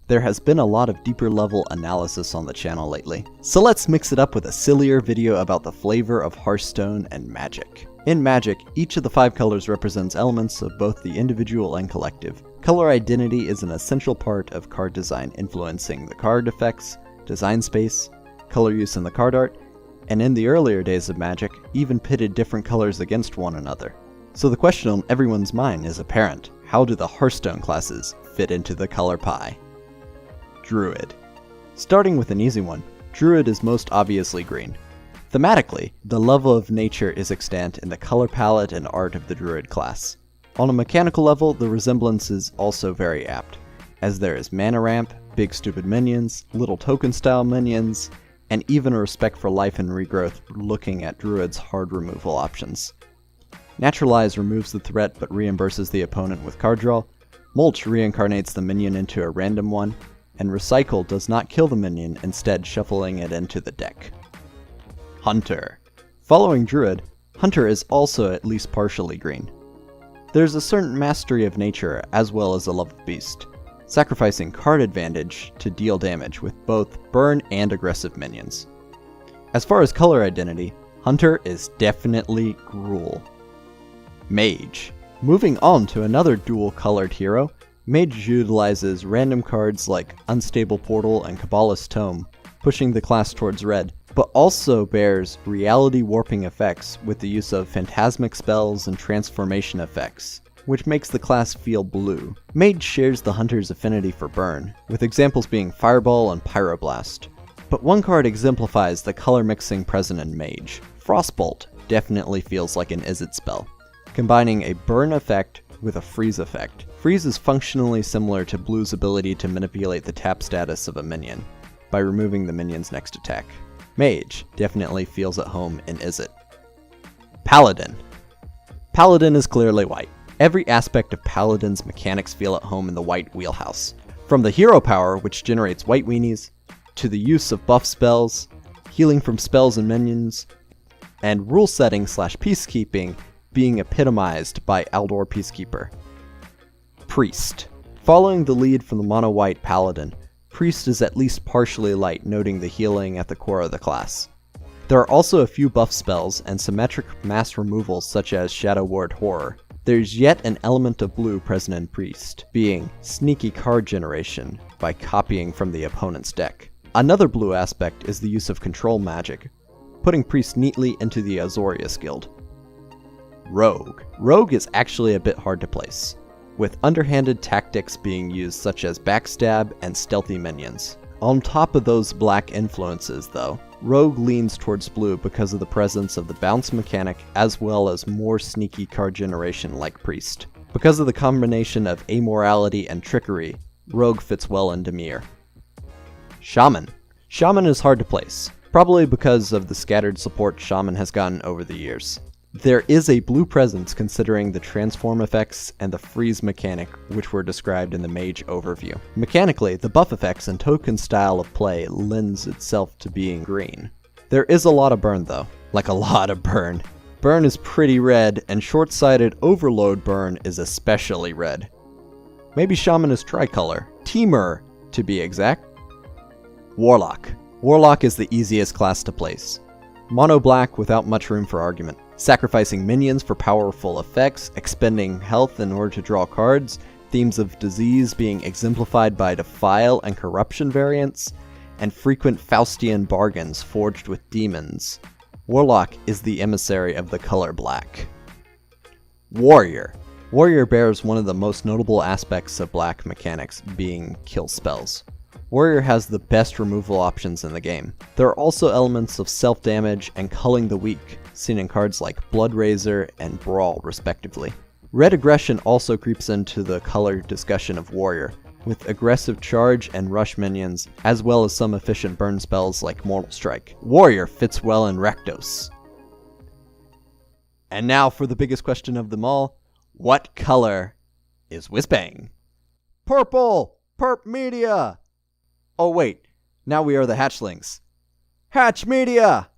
There has been a lot of deeper level analysis on the channel lately, so let's mix it up with a sillier video about the flavor of Hearthstone and Magic. In Magic, each of the 5 colors represents elements of both the individual and collective. Color identity is an essential part of card design, influencing the card effects, design space, color use in the card art, and in the earlier days of Magic, even pitted different colors against one another. So the question on everyone's mind is apparent: how do the Hearthstone classes fit into the color pie? Druid. Starting with an easy one, Druid is most obviously green. Thematically, the love of nature is extant in the color palette and art of the Druid class. On a mechanical level, the resemblance is also very apt, as there is mana ramp, big stupid minions, little token style minions, and even a respect for life and regrowth looking at Druid's hard removal options. Naturalize removes the threat but reimburses the opponent with card draw, Mulch reincarnates the minion into a random one, and Recycle does not kill the minion, instead shuffling it into the deck. Hunter. Following Druid, Hunter is also at least partially green. There's a certain mastery of nature as well as a love of beast, sacrificing card advantage to deal damage with both burn and aggressive minions. As far as color identity, Hunter is definitely Gruul. Mage. Moving on to another dual-colored hero, Mage utilizes random cards like Unstable Portal and Kabbalist Tome, pushing the class towards red, but also bears reality warping effects with the use of phantasmic spells and transformation effects, which makes the class feel blue. Mage shares the Hunter's affinity for burn, with examples being Fireball and Pyroblast. But one card exemplifies the color mixing present in Mage. Frostbolt definitely feels like an Izzet spell, combining a burn effect with a freeze effect. Freeze is functionally similar to Blue's ability to manipulate the tap status of a minion by removing the minion's next attack. Mage definitely feels at home in Izzet. Paladin. Paladin is clearly white. Every aspect of Paladin's mechanics feel at home in the white wheelhouse. From the hero power, which generates white weenies, to the use of buff spells, healing from spells and minions, and rule setting / peacekeeping being epitomized by Aldor Peacekeeper. Priest. Following the lead from the mono-white Paladin, Priest is at least partially light, noting the healing at the core of the class. There are also a few buff spells and symmetric mass removals such as Shadow Ward Horror. There's yet an element of blue present in Priest, being sneaky card generation by copying from the opponent's deck. Another blue aspect is the use of control magic, putting Priest neatly into the Azorius Guild. Rogue. Rogue is actually a bit hard to place, with underhanded tactics being used such as backstab and stealthy minions. On top of those black influences though, Rogue leans towards blue because of the presence of the bounce mechanic as well as more sneaky card generation like Priest. Because of the combination of amorality and trickery, Rogue fits well into Mir. Shaman. Shaman is hard to place, probably because of the scattered support Shaman has gotten over the years. There is a blue presence considering the transform effects and the freeze mechanic which were described in the Mage overview. Mechanically, the buff effects and token style of play lends itself to being green. There is a lot of burn though, like a lot of burn. Burn is pretty red, and short-sighted overload burn is especially red. Maybe Shaman is tricolor, Teamer to be exact. Warlock. Warlock is the easiest class to place. Mono black without much room for argument. Sacrificing minions for powerful effects, expending health in order to draw cards, themes of disease being exemplified by Defile and Corruption variants, and frequent Faustian bargains forged with demons. Warlock is the emissary of the color black. Warrior. Warrior bears one of the most notable aspects of black mechanics, being kill spells. Warrior has the best removal options in the game. There are also elements of self-damage and culling the weak, seen in cards like Blood Razor and Brawl respectively. Red aggression also creeps into the color discussion of Warrior, with aggressive charge and rush minions, as well as some efficient burn spells like Mortal Strike. Warrior fits well in Rakdos. And now for the biggest question of them all, what color is Whizbang? Purple! Perp Media! Oh wait, now we are the Hatchlings. Hatch Media!